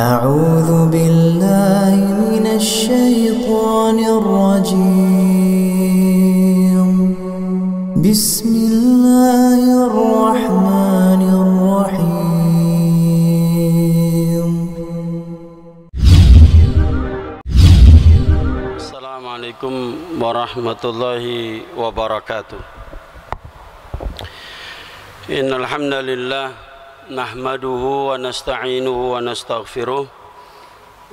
أعوذ بالله من الشيطان الرجيم بسم الله الرحمن الرحيم السلام عليكم ورحمة الله وبركاته إن الحمد لله نحمده ونستعينه ونستغفره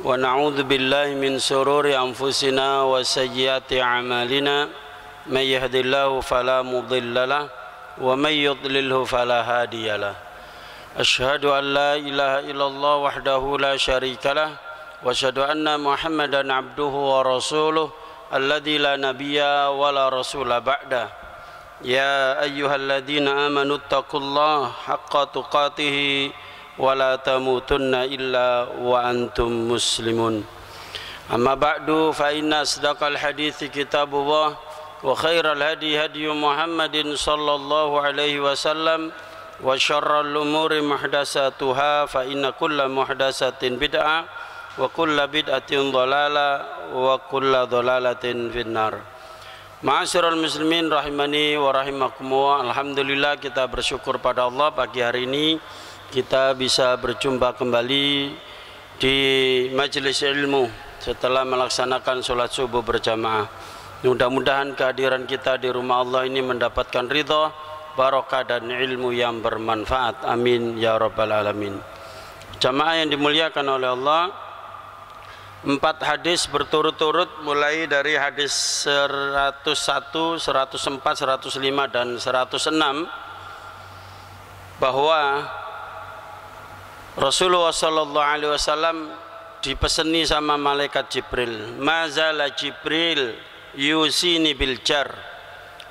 ونعوذ بالله من شرور أنفسنا وسيئات أعمالنا من يهد الله فلا مضل له ومن يضلله فلا هادي له أشهد أن لا إله إلا الله وحده لا شريك له وأشهد أن محمدا عبده ورسوله الذي لا نبي ولا رسول بعده يا أيها الذين آمنوا اتقوا الله حق تقاته ولا تموتن إلا وأنتم مسلمون أما بعد فإن أصدق الحديث كتاب الله وخير الهدي هدي محمد صلى الله عليه وسلم وشر الأمور محدثاتها فإن كل محدثة بدعة وكل بدعة ضلالة وكل ضلالة في النار. Ma'asyiral muslimin rahimani wa rahimakumullah. Alhamdulillah, kita bersyukur pada Allah pagi hari ini kita bisa berjumpa kembali di majelis ilmu setelah melaksanakan sholat subuh berjamaah. Mudah-mudahan kehadiran kita di rumah Allah ini mendapatkan ridha, barokah dan ilmu yang bermanfaat. Amin ya rabbal alamin. Jamaah yang dimuliakan oleh Allah, 4 hadis berturut-turut mulai dari hadis 101, 104, 105 dan 106 bahwa Rasulullah sallallahu alaihi wasallam dipeseni sama malaikat Jibril, mazala Jibril yusini bil jar.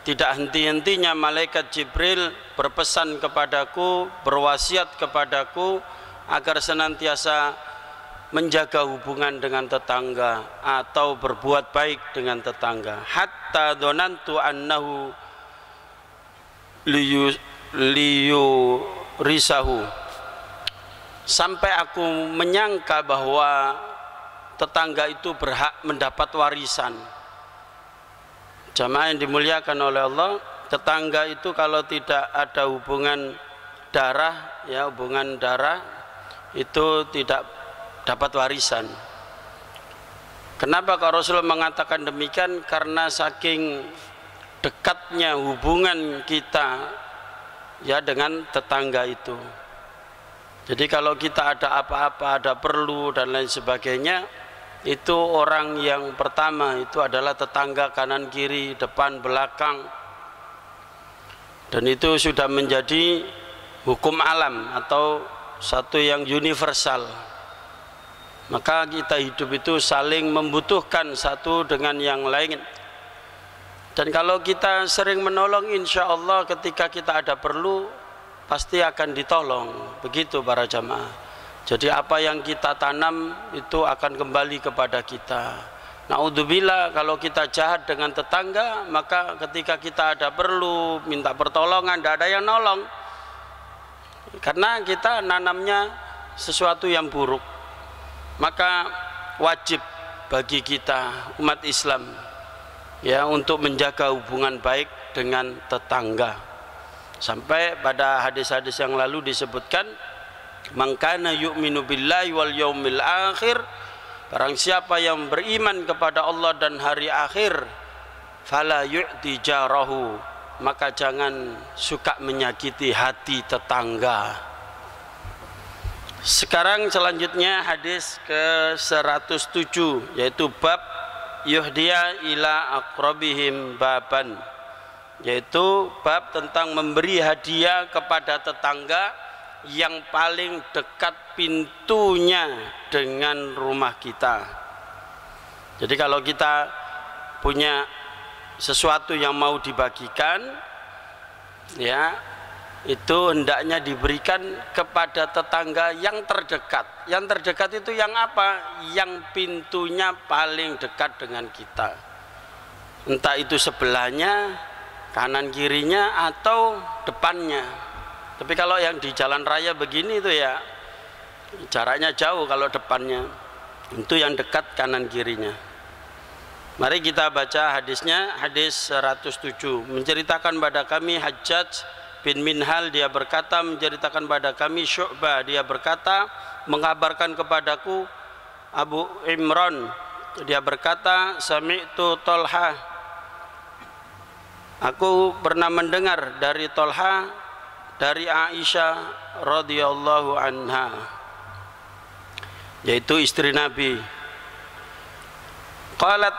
Tidak henti-hentinya malaikat Jibril berpesan kepadaku, berwasiat kepadaku agar senantiasa menjaga hubungan dengan tetangga atau berbuat baik dengan tetangga. Hatta donantu annahu risahu, sampai aku menyangka bahwa tetangga itu berhak mendapat warisan. Jamaah yang dimuliakan oleh Allah, tetangga itu kalau tidak ada hubungan darah, ya hubungan darah itu tidak dapat warisan. Kenapa kalau Rasulullah mengatakan demikian? Karena saking dekatnya hubungan kita ya dengan tetangga itu. Jadi kalau kita ada apa-apa, ada perlu dan lain sebagainya, itu orang yang pertama itu adalah tetangga, kanan kiri, depan belakang. Dan itu sudah menjadi hukum alam atau satu yang universal. Maka kita hidup itu saling membutuhkan satu dengan yang lain. Dan kalau kita sering menolong, insya Allah ketika kita ada perlu pasti akan ditolong. Begitu para jamaah. Jadi apa yang kita tanam itu akan kembali kepada kita. Naudzubillah, kalau kita jahat dengan tetangga, maka ketika kita ada perlu minta pertolongan, tidak ada yang nolong. Karena kita nanamnya sesuatu yang buruk. Maka wajib bagi kita umat Islam ya untuk menjaga hubungan baik dengan tetangga. Sampai pada hadis-hadis yang lalu disebutkan, man kana yu'minu billahi wal yaumil akhir, barang siapa yang beriman kepada Allah dan hari akhir, fala yu'ti jarahu, maka jangan suka menyakiti hati tetangga. Sekarang selanjutnya hadis ke-107, yaitu bab yuhdiya ila aqrabihim baban, yaitu bab tentang memberi hadiah kepada tetangga yang paling dekat pintunya dengan rumah kita. Jadi kalau kita punya sesuatu yang mau dibagikan, ya itu hendaknya diberikan kepada tetangga yang terdekat. Yang terdekat itu yang apa? Yang pintunya paling dekat dengan kita. Entah itu sebelahnya, kanan kirinya, atau depannya. Tapi kalau yang di jalan raya begini itu ya jaraknya jauh kalau depannya. Itu yang dekat kanan kirinya. Mari kita baca hadisnya. Hadis 107. Menceritakan pada kami Hajjaj bin Minhal, dia berkata, menceritakan pada kami Syu'bah, dia berkata, mengabarkan kepadaku Abu Imran, dia berkata, sami'tu Tolha, aku pernah mendengar dari Tolha dari Aisyah radhiyallahu anha, yaitu istri Nabi. Qalat,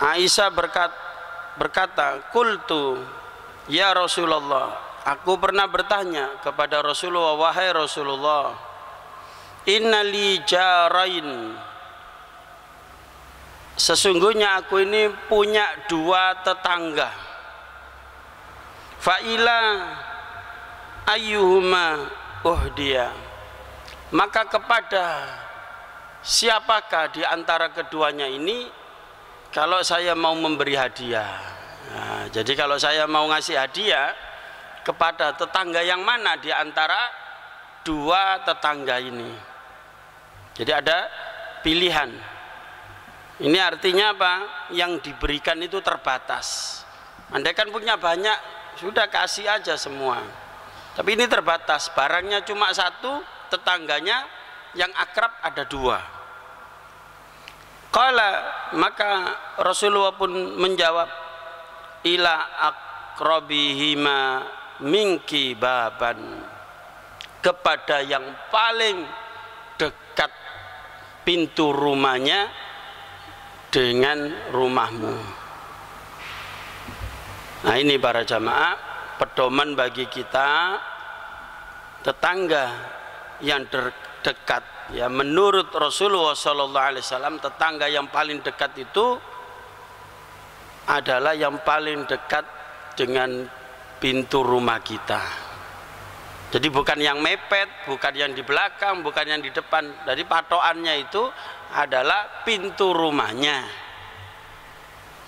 Aisyah berkata, qultu ya Rasulullah, aku pernah bertanya kepada Rasulullah, wahai Rasulullah, innali jarain, sesungguhnya aku ini punya dua tetangga, fa'ila ayyuhuma uhdiya, maka kepada siapakah di antara keduanya ini kalau saya mau memberi hadiah. Nah, jadi kalau saya mau ngasih hadiah kepada tetangga yang mana di antara dua tetangga ini. Jadi ada pilihan. Ini artinya apa? Yang diberikan itu terbatas. Andai kan punya banyak, sudah kasih aja semua. Tapi ini terbatas, barangnya cuma satu, tetangganya yang akrab ada dua. Qala, maka Rasulullah pun menjawab, ila akrabihima minki baban, kepada yang paling dekat pintu rumahnya dengan rumahmu. Nah, ini para jamaah, pedoman bagi kita, tetangga yang dekat, ya, menurut Rasulullah SAW, tetangga yang paling dekat itu adalah yang paling dekat dengan pintu rumah kita. Jadi bukan yang mepet, bukan yang di belakang, bukan yang di depan. Jadi patokannya itu adalah pintu rumahnya.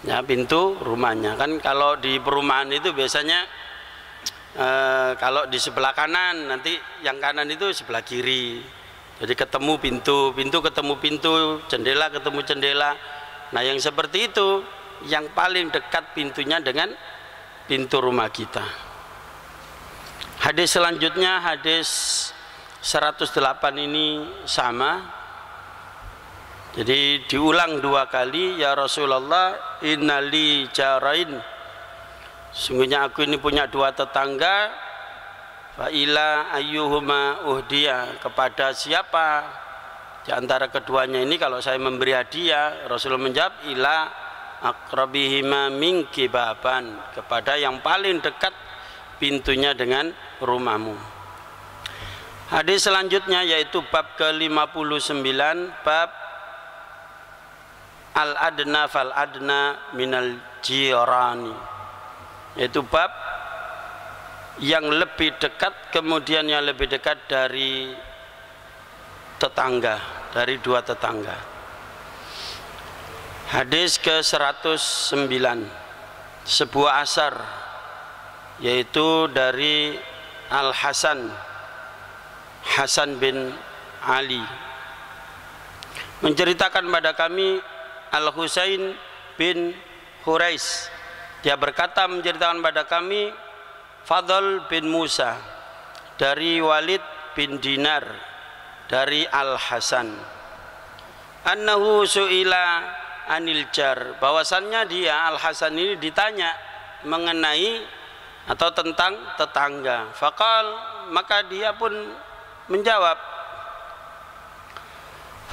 Ya, pintu rumahnya. Kan kalau di perumahan itu biasanya kalau di sebelah kanan, nanti yang kanan itu sebelah kiri. Jadi ketemu pintu, pintu ketemu pintu, jendela ketemu jendela. Nah, yang seperti itu yang paling dekat pintunya dengan pintu rumah kita. Hadis selanjutnya, hadis 108 ini sama. Jadi diulang dua kali, ya Rasulullah, innali jarain, sungguhnya aku ini punya dua tetangga, fa ila ayyuhuma uhdiya, kepada siapa di antara keduanya ini kalau saya memberi hadiah. Rasulullah menjawab, ila akrabihima minki baban, kepada yang paling dekat pintunya dengan rumahmu. Hadis selanjutnya yaitu bab ke-59, bab al-adna fal adna minal jirani, yaitu bab yang lebih dekat kemudian yang lebih dekat dari tetangga, dari dua tetangga. Hadis ke-109, sebuah asar, yaitu dari Al-Hasan, Hasan bin Ali, menceritakan pada kami Al-Husain bin Hurais, dia berkata, menceritakan pada kami Fadl bin Musa dari Walid bin Dinar dari Al-Hasan, annahu su'ila anil jar, bahwasannya dia Al-Hasan ini ditanya mengenai atau tentang tetangga. Faqal, maka dia pun menjawab,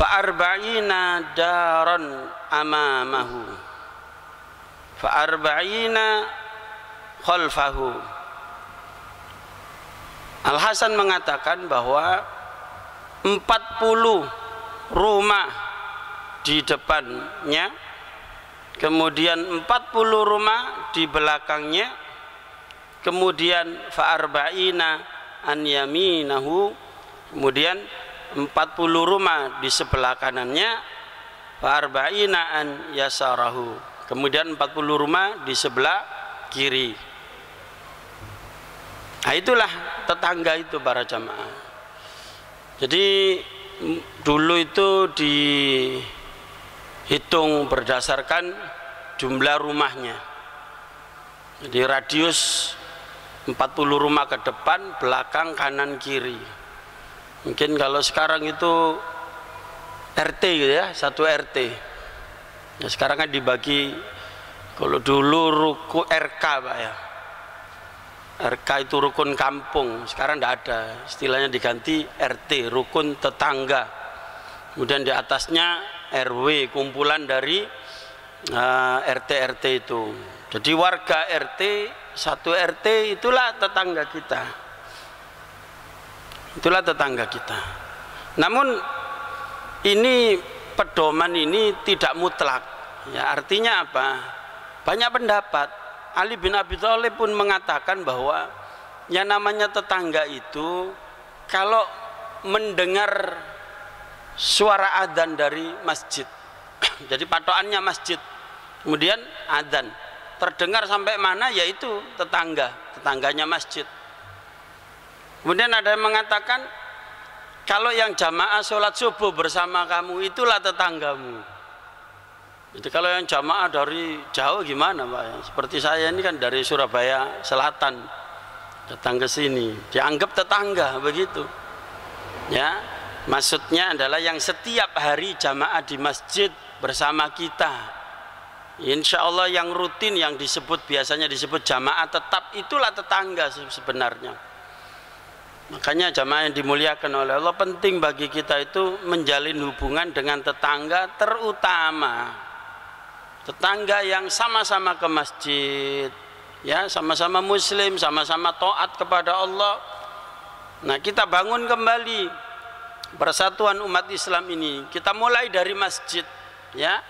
fa'arba'ina daran amamahu fa'arba'ina khalfahu. Al-Hasan mengatakan bahwa 40 rumah di depannya, kemudian 40 rumah di belakangnya, kemudian fa'arba'ina an yaminahu, kemudian 40 rumah di sebelah kanannya, fa'arba'ina an yasarahu, kemudian 40 rumah di sebelah kiri. Nah, itulah tetangga itu para jamaah. Jadi dulu itu dihitung berdasarkan jumlah rumahnya. Jadi radius 40 rumah ke depan, belakang, kanan, kiri. Mungkin kalau sekarang itu RT gitu ya, satu RT. Ya sekarang kan dibagi, kalau dulu ruku RK Pak ya. RK itu rukun kampung, sekarang tidak ada, istilahnya diganti RT, rukun tetangga. Kemudian di atasnya RW, kumpulan dari RT itu. Jadi warga RT, satu RT itulah tetangga kita. Itulah tetangga kita. Namun ini pedoman ini tidak mutlak. Ya, artinya apa? Banyak pendapat. Ali bin Abi Thalib pun mengatakan bahwa yang namanya tetangga itu kalau mendengar suara adzan dari masjid, jadi patokannya masjid, kemudian adzan terdengar sampai mana, yaitu tetangganya masjid. Kemudian ada yang mengatakan kalau yang jamaah sholat subuh bersama kamu itulah tetanggamu. Jadi kalau yang jamaah dari jauh gimana Pak? Seperti saya ini kan dari Surabaya Selatan datang ke sini, dianggap tetangga begitu. Ya, maksudnya adalah yang setiap hari jamaah di masjid bersama kita. Insya Allah yang rutin yang biasanya disebut jamaah tetap itulah tetangga sebenarnya. Makanya jamaah yang dimuliakan oleh Allah, penting bagi kita itu menjalin hubungan dengan tetangga, terutama tetangga yang sama-sama ke masjid, ya, sama-sama muslim, sama-sama taat kepada Allah. Nah, kita bangun kembali persatuan umat Islam ini. Kita mulai dari masjid, ya.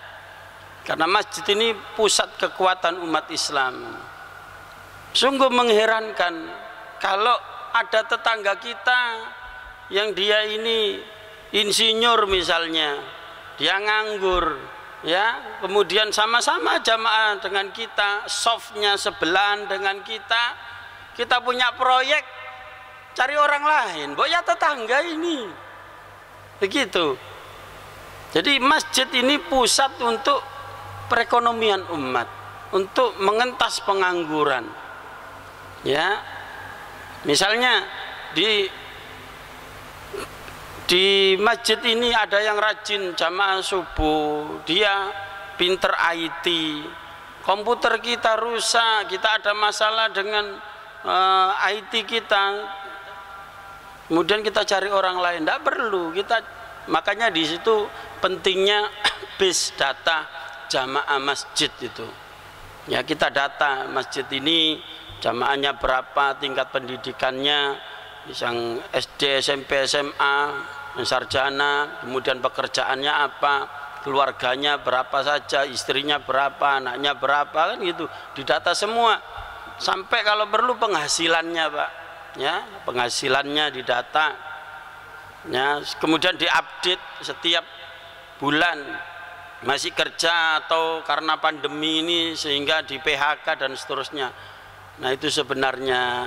Karena masjid ini pusat kekuatan umat Islam. Sungguh mengherankan kalau ada tetangga kita yang dia ini insinyur misalnya, dia nganggur, ya, kemudian sama-sama jamaah dengan kita, softnya sebelahan dengan kita punya proyek, cari orang lain, ya tetangga ini, begitu. Jadi masjid ini pusat untuk perekonomian umat, untuk mengentas pengangguran, ya. Misalnya di masjid ini ada yang rajin jamaah subuh, dia pinter IT, komputer kita rusak, kita ada masalah dengan IT kita, kemudian kita cari orang lain, tidak perlu kita. Makanya di situ pentingnya base data jamaah masjid itu. Ya, kita data masjid ini jamaahnya berapa, tingkat pendidikannya, yang SD, SMP, SMA, sarjana, kemudian pekerjaannya apa, keluarganya berapa saja, istrinya berapa, anaknya berapa, kan gitu, didata semua, sampai kalau perlu penghasilannya Pak, ya, penghasilannya didata, ya, kemudian diupdate setiap bulan, masih kerja atau karena pandemi ini sehingga di PHK dan seterusnya. Nah, itu sebenarnya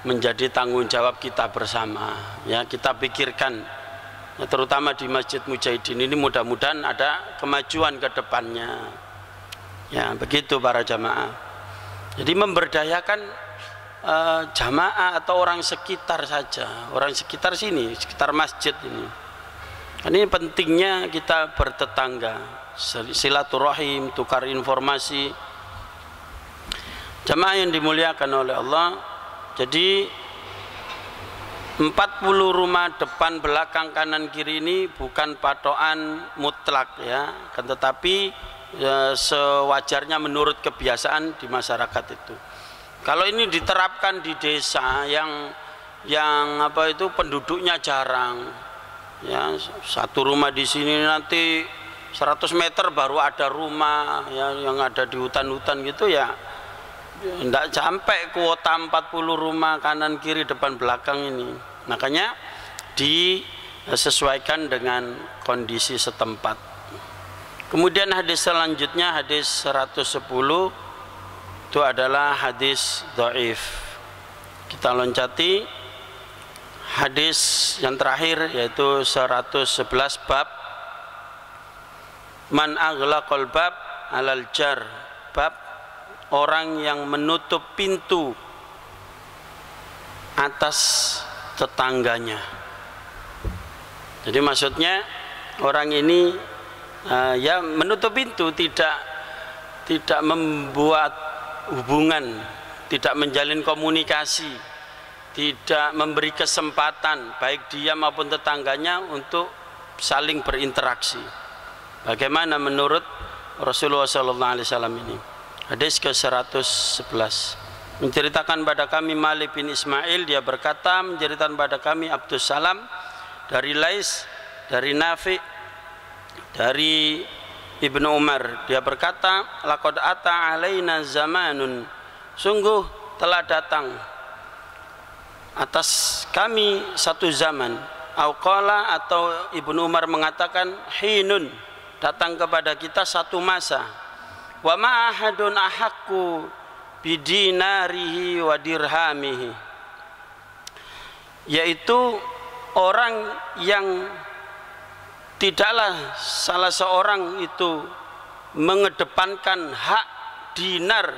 menjadi tanggung jawab kita bersama, ya, kita pikirkan, ya, terutama di Masjid Mujahidin ini mudah-mudahan ada kemajuan ke depannya, ya, begitu para jamaah. Jadi memberdayakan jamaah atau orang sekitar saja, orang sekitar sini, sekitar masjid ini. Ini pentingnya kita bertetangga, silaturahim, tukar informasi. Jamaah yang dimuliakan oleh Allah, jadi 40 rumah depan, belakang, kanan, kiri ini bukan patokan mutlak, ya, kan, tetapi ya, sewajarnya menurut kebiasaan di masyarakat itu. Kalau ini diterapkan di desa yang apa itu penduduknya jarang, ya, satu rumah di sini nanti 100 meter baru ada rumah, ya, yang ada di hutan-hutan gitu, ya, tidak sampai kuota 40 rumah kanan kiri depan belakang ini. Makanya disesuaikan dengan kondisi setempat. Kemudian hadis selanjutnya, hadis 110, itu adalah hadis dhaif. Kita loncati hadis yang terakhir yaitu 111 bab man aghlaqal bab alal jar, bab orang yang menutup pintu atas tetangganya. Jadi maksudnya orang ini ya menutup pintu, tidak membuat hubungan, tidak menjalin komunikasi, tidak memberi kesempatan baik dia maupun tetangganya untuk saling berinteraksi. Bagaimana menurut Rasulullah SAW ini? Hadis ke-111 menceritakan pada kami Malik bin Ismail, dia berkata menceritakan pada kami Abdus Salam dari Lais, dari Nafi, dari Ibnu Umar, dia berkata laqad ata alaina zamanun, sungguh telah datang atas kami satu zaman, auqala, atau Ibnu Umar mengatakan hinun, datang kepada kita satu masa, wa ma ahadun ahaqqu bidinarihi wa dirhamihi, yaitu orang yang tidaklah salah seorang itu mengedepankan hak dinar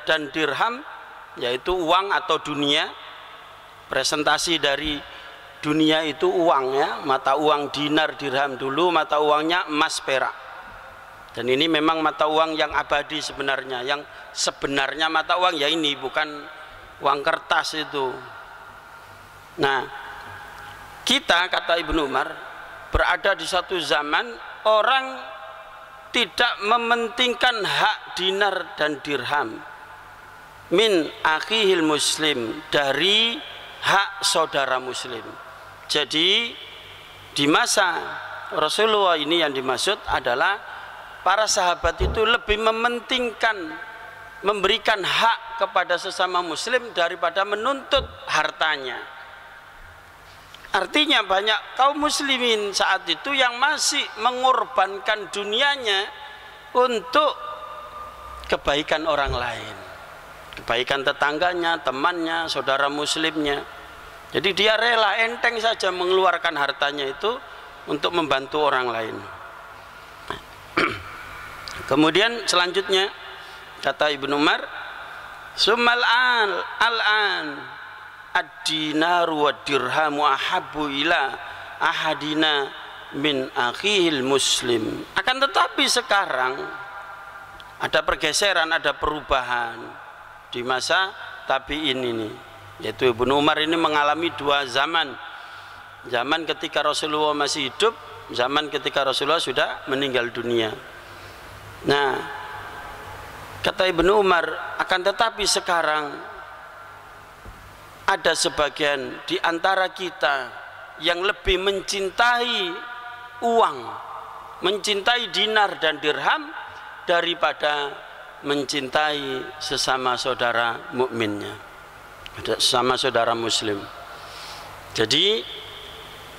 dan dirham, yaitu uang atau dunia. Presentasi dari dunia itu uang, ya, mata uang dinar dirham dulu, mata uangnya emas perak. Dan ini memang mata uang yang abadi sebenarnya. Yang sebenarnya mata uang ya ini, bukan uang kertas itu. Nah, kita, kata Ibnu Umar, berada di satu zaman orang tidak mementingkan hak dinar dan dirham min akhihil muslim, dari hak saudara muslim. Jadi di masa Rasulullah ini yang dimaksud adalah para sahabat itu lebih mementingkan memberikan hak kepada sesama muslim daripada menuntut hartanya. Artinya banyak kaum muslimin saat itu yang masih mengorbankan dunianya untuk kebaikan orang lain, kebaikan tetangganya, temannya, saudara muslimnya. Jadi dia rela enteng saja mengeluarkan hartanya itu untuk membantu orang lain. Kemudian selanjutnya kata Ibnu Umar, summal al-an ad-dinaru wa dirhamu ahabbu ila ahadina min akhihil muslim. Akan tetapi sekarang ada pergeseran, ada perubahan di masa tabi'in ini, yaitu Ibnu Umar ini mengalami dua zaman. Zaman ketika Rasulullah masih hidup, zaman ketika Rasulullah sudah meninggal dunia. Nah, kata Ibnu Umar, akan tetapi sekarang ada sebagian di antara kita yang lebih mencintai uang, mencintai dinar dan dirham daripada mencintai sesama saudara mukminnya, sesama saudara muslim. Jadi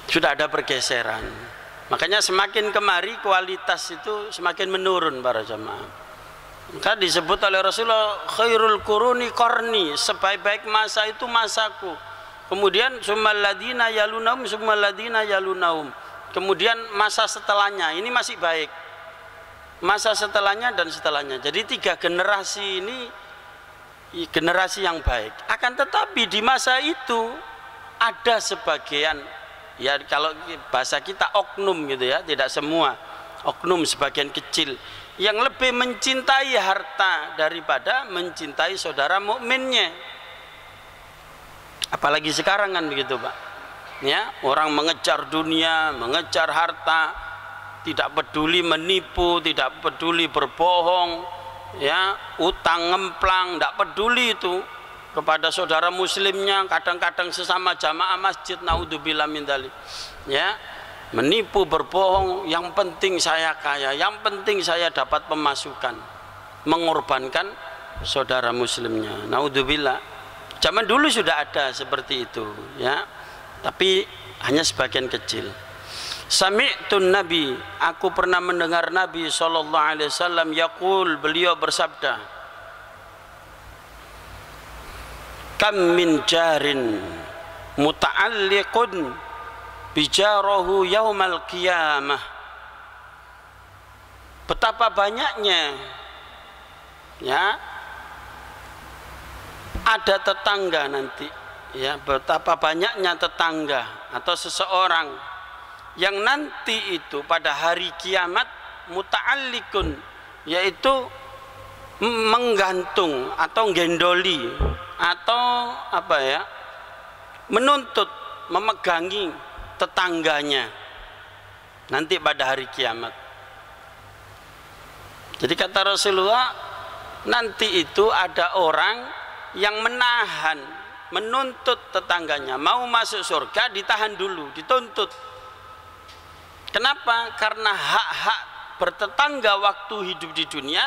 sudah ada pergeseran. Makanya semakin kemari kualitas itu semakin menurun para jamaah. Maka disebut oleh Rasulullah khairul quruni qarni, sebaik-baik masa itu masaku. Kemudian summal ladina yalunahum, summal ladina yalunahum. Kemudian masa setelahnya ini masih baik. Masa setelahnya dan setelahnya. Jadi tiga generasi ini generasi yang baik. Akan tetapi di masa itu ada sebagian, ya kalau bahasa kita oknum gitu ya, tidak semua, oknum sebagian kecil yang lebih mencintai harta daripada mencintai saudara mukminnya. Apalagi sekarang kan begitu Pak, ya, orang mengejar dunia, mengejar harta, tidak peduli menipu, tidak peduli berbohong, ya, utang ngemplang, tidak peduli itu kepada saudara muslimnya, kadang-kadang sesama jamaah masjid, naudzubillah min dzalik, ya, menipu, berbohong, yang penting saya kaya, yang penting saya dapat pemasukan, mengorbankan saudara muslimnya, naudzubillah. Zaman dulu sudah ada seperti itu, ya, tapi hanya sebagian kecil. Sami'tun Nabi, aku pernah mendengar Nabi SAW yaqul, beliau bersabda, kam min jarin muta'alliqun bijarahu yaumal qiyamah. Betapa banyaknya ya ada tetangga nanti, ya, betapa banyaknya tetangga atau seseorang yang nanti itu pada hari kiamat muta'alliqun, yaitu menggantung atau gendoli atau apa ya, menuntut, memegangi tetangganya nanti pada hari kiamat. Jadi kata Rasulullah, nanti itu ada orang yang menahan, menuntut tetangganya mau masuk surga, ditahan dulu, dituntut. Kenapa? Karena hak-hak bertetangga waktu hidup di dunia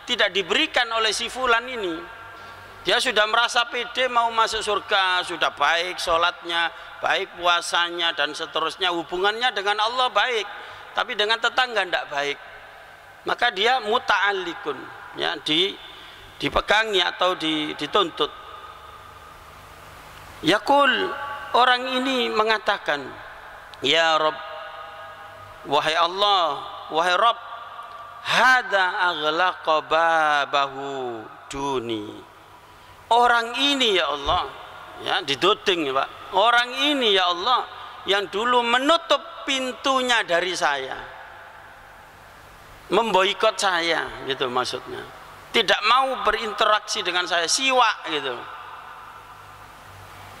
tidak diberikan oleh si fulan ini. Dia sudah merasa pede mau masuk surga, sudah baik sholatnya, baik puasanya dan seterusnya, hubungannya dengan Allah baik, tapi dengan tetangga tidak baik. Maka dia muta'alliqun, ya, dipegangi atau dituntut. Yaqul, orang ini mengatakan, ya Rabb, wahai Allah, wahai Rabb, hada aghlaqa babahu duni. Orang ini ya Allah, ya, didoding ya Pak, orang ini ya Allah yang dulu menutup pintunya dari saya, memboikot saya, gitu maksudnya, tidak mau berinteraksi dengan saya, siwa gitu,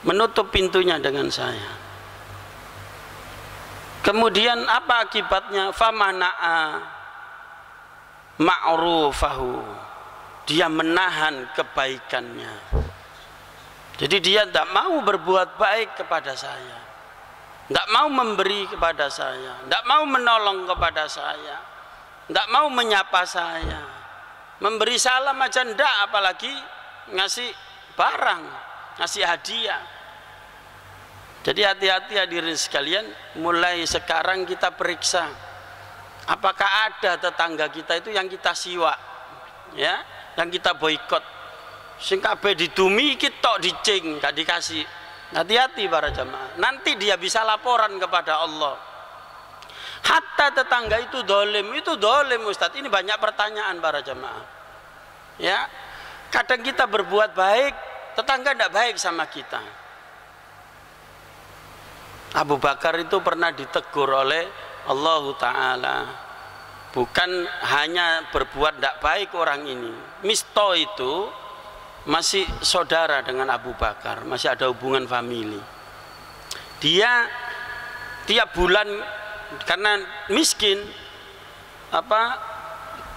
menutup pintunya dengan saya. Kemudian apa akibatnya? Famana'a ma'rufahu, dia menahan kebaikannya. Jadi dia tidak mau berbuat baik kepada saya, tidak mau memberi kepada saya, tidak mau menolong kepada saya, tidak mau menyapa saya, memberi salam aja tidak, apalagi ngasih barang, ngasih hadiah. Jadi hati-hati hadirin sekalian, mulai sekarang kita periksa apakah ada tetangga kita itu yang kita siwa, ya, yang kita boikot, sing kabeh didumi kita dicing, gak dikasih. Hati-hati para jamaah, nanti dia bisa laporan kepada Allah. Hatta tetangga itu dolim Ustadz. Ini banyak pertanyaan para jamaah, ya. Kadang kita berbuat baik, tetangga tidak baik sama kita. Abu Bakar itu pernah ditegur oleh Allah Ta'ala, bukan hanya berbuat tidak baik orang ini, Misto itu masih saudara dengan Abu Bakar, masih ada hubungan famili. Dia tiap bulan, karena miskin,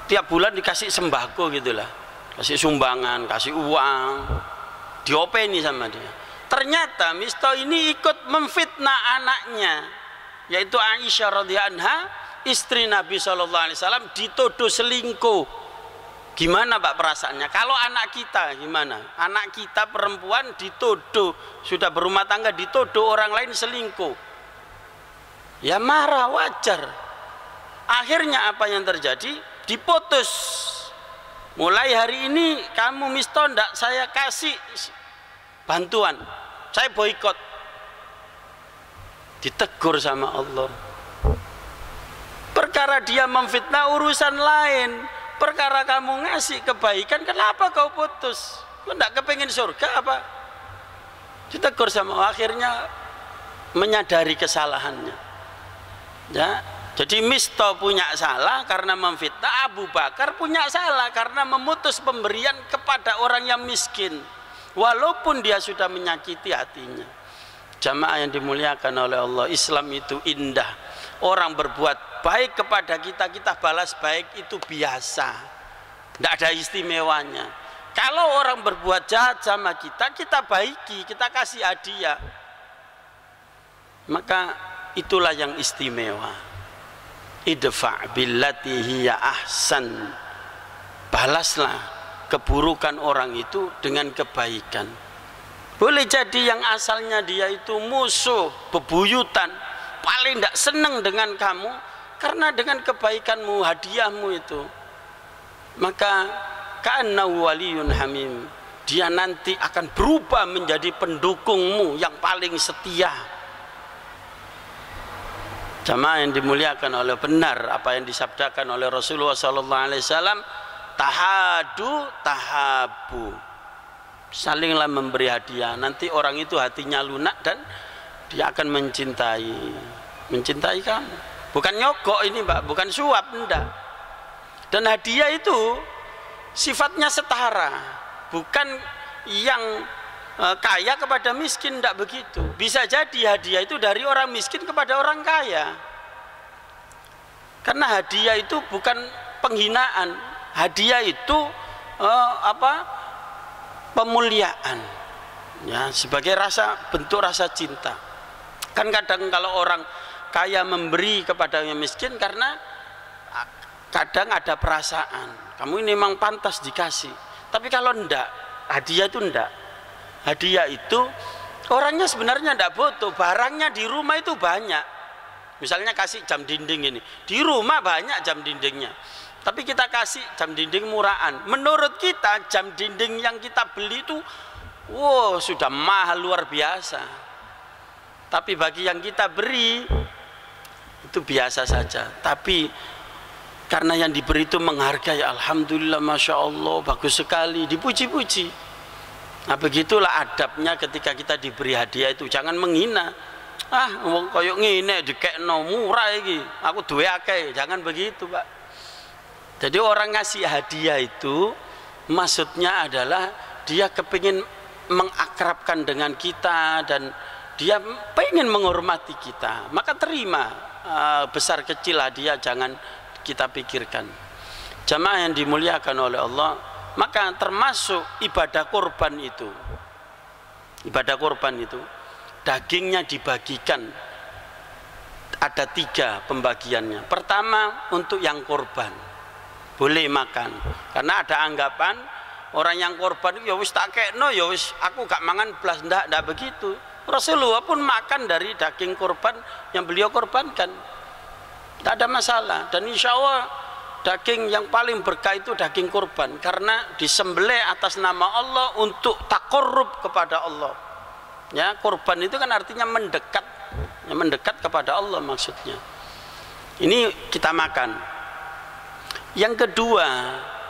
tiap bulan dikasih sembako gitulah, kasih sumbangan, kasih uang, diopeni sama dia. Ternyata Misto ini ikut memfitnah anaknya, yaitu Aisyah radhiyallahu anha, istri Nabi SAW, dituduh selingkuh. Gimana Pak perasaannya? Kalau anak kita gimana? Anak kita perempuan dituduh, sudah berumah tangga, dituduh orang lain selingkuh, ya marah, wajar. Akhirnya apa yang terjadi? Diputus. Mulai hari ini kamu Misto ndak saya kasih bantuan, saya boikot. Ditegur sama Allah. Perkara dia memfitnah urusan lain, perkara kamu ngasih kebaikan, kenapa kau putus? Kau ndak kepengen surga apa? Ditegur sama Allah. Akhirnya menyadari kesalahannya, ya. Jadi Misto punya salah karena memfitnah, Abu Bakar punya salah karena memutus pemberian kepada orang yang miskin, walaupun dia sudah menyakiti hatinya. Jamaah yang dimuliakan oleh Allah, Islam itu indah. Orang berbuat baik kepada kita, kita balas baik, itu biasa, tidak ada istimewanya. Kalau orang berbuat jahat sama kita, kita baiki, kita kasih hadiah, maka itulah yang istimewa. Idfa' billati hiya ahsan, balaslah keburukan orang itu dengan kebaikan. Boleh jadi yang asalnya dia itu musuh, bebuyutan, paling tidak senang dengan kamu, karena dengan kebaikanmu, hadiahmu itu, maka ka'annahu waliyun hamim, dia nanti akan berubah menjadi pendukungmu yang paling setia. Jamaah yang dimuliakan oleh, benar apa yang disabdakan oleh Rasulullah SAW, tahadu tahabu, salinglah memberi hadiah, nanti orang itu hatinya lunak dan dia akan mencintai kamu. Bukan nyogok ini Pak, bukan suap, enggak. Dan hadiah itu sifatnya setara, bukan yang kaya kepada miskin, tidak begitu. Bisa jadi hadiah itu dari orang miskin kepada orang kaya, karena hadiah itu bukan penghinaan, hadiah itu pemuliaan, ya, sebagai bentuk rasa cinta. Kan kadang kalau orang kaya memberi kepada yang miskin karena kadang ada perasaan, kamu ini memang pantas dikasih. Tapi kalau enggak, hadiah itu enggak. Hadiah itu orangnya sebenarnya enggak butuh, barangnya di rumah itu banyak. Misalnya kasih jam dinding ini, di rumah banyak jam dindingnya, tapi kita kasih jam dinding murahan. Menurut kita jam dinding yang kita beli itu wow, sudah mahal luar biasa. Tapi bagi yang kita beri itu biasa saja. Tapi karena yang diberi itu menghargai, alhamdulillah, masya Allah, bagus sekali, dipuji-puji. Nah begitulah adabnya ketika kita diberi hadiah itu, jangan menghina. Wong koyok ngene dikekno murah iki, aku duwe akeh, jangan begitu Pak. Jadi orang ngasih hadiah itu maksudnya adalah dia kepingin mengakrabkan dengan kita dan dia pengen menghormati kita, maka terima. Besar kecil hadiah jangan kita pikirkan. Jamaah yang dimuliakan oleh Allah, maka termasuk ibadah kurban itu, dagingnya dibagikan, ada 3 pembagiannya. Pertama, untuk yang kurban boleh makan, karena ada anggapan orang yang kurban ya wis tak kekno, ya wis aku gak mangan blas. Ndak begitu. Rasulullah pun makan dari daging kurban yang beliau korbankan, tidak ada masalah. Dan insya Allah daging yang paling berkah itu daging kurban, karena disembelih atas nama Allah untuk takarrub kepada Allah. Ya, kurban itu kan artinya mendekat, ya, mendekat kepada Allah maksudnya. Ini kita makan. Yang kedua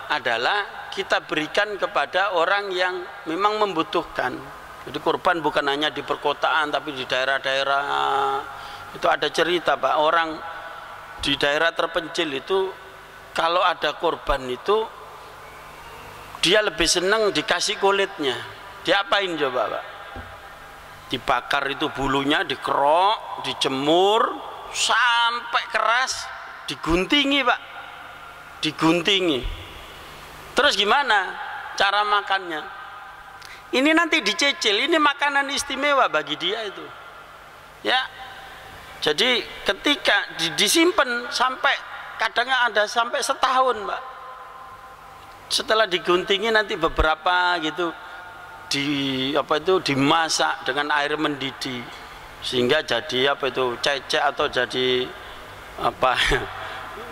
adalah kita berikan kepada orang yang memang membutuhkan. Jadi kurban bukan hanya di perkotaan, tapi di daerah-daerah itu ada cerita Pak, orang di daerah terpencil itu kalau ada kurban itu dia lebih senang dikasih kulitnya. Diapain coba Pak? Dibakar itu bulunya, dikerok, dijemur sampai keras, diguntingi Pak, diguntingi. Terus gimana cara makannya? Ini nanti dicicil, ini makanan istimewa bagi dia itu, ya. Jadi ketika disimpan sampai kadangnya ada sampai setahun Pak. Setelah diguntingi nanti beberapa gitu dimasak dengan air mendidih sehingga jadi cecek atau jadi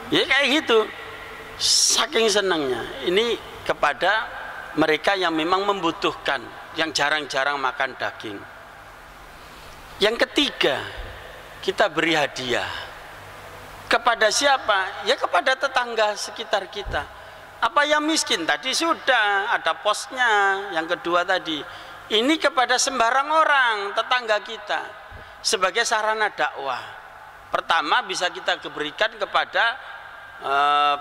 ya kayak gitu. Saking senangnya ini kepada mereka yang memang membutuhkan, yang jarang-jarang makan daging. Yang ketiga, kita beri hadiah kepada siapa? Ya kepada tetangga sekitar kita. Apa yang miskin tadi sudah ada posnya. Yang kedua tadi, ini kepada sembarang orang, tetangga kita, sebagai sarana dakwah. Pertama bisa kita berikan kepada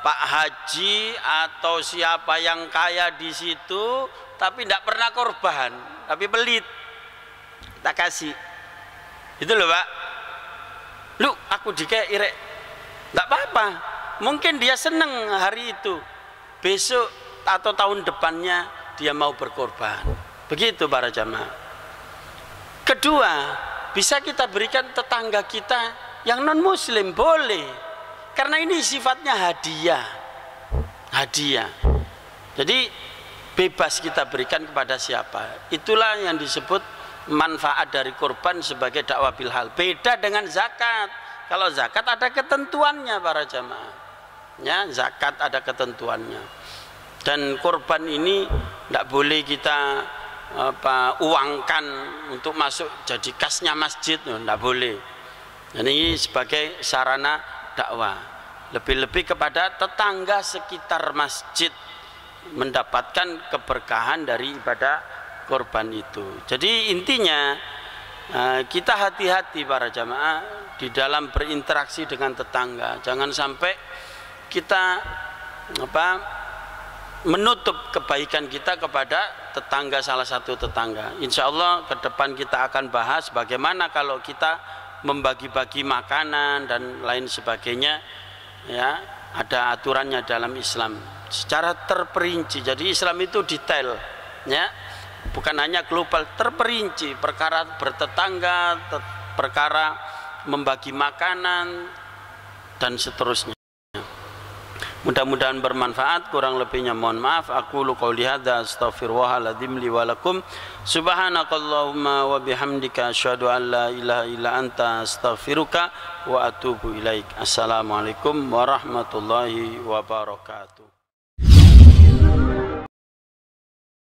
Pak Haji atau siapa yang kaya di situ, tapi tidak pernah korban, tapi pelit, kita kasih. Itu loh Pak. Lu aku dikei irek, tidak apa-apa. Mungkin dia seneng hari itu, besok atau tahun depannya dia mau berkorban. Begitu para jamaah. Kedua, bisa kita berikan tetangga kita yang non muslim, boleh. Karena ini sifatnya hadiah. Jadi bebas kita berikan kepada siapa. Itulah yang disebut manfaat dari kurban sebagai dakwah bil hal. Beda dengan zakat. Kalau zakat ada ketentuannya para jamaah. Ya, zakat ada ketentuannya. Dan kurban ini tidak boleh kita uangkan untuk masuk jadi kasnya masjid, tidak boleh. Ini sebagai sarana dakwah. Lebih-lebih kepada tetangga sekitar masjid mendapatkan keberkahan dari ibadah korban itu. Jadi intinya kita hati-hati para jamaah di dalam berinteraksi dengan tetangga. Jangan sampai kita menutup kebaikan kita kepada tetangga, salah satu tetangga. Insya Allah ke depan kita akan bahas bagaimana kalau kita membagi-bagi makanan dan lain sebagainya, ya, ada aturannya dalam Islam secara terperinci. Jadi Islam itu detail, ya, bukan hanya global, terperinci. Perkara bertetangga, perkara membagi makanan dan seterusnya. Mudah-mudahan bermanfaat, kurang lebihnya mohon maaf. Aku qouli hadza astaghfirullahaladzim li wa lakum. Subhanakallahumma wa bihamdika asyhadu an la ilaha illa anta astaghfiruka wa atubu ilaik. Assalamualaikum warahmatullahi wabarakatuh.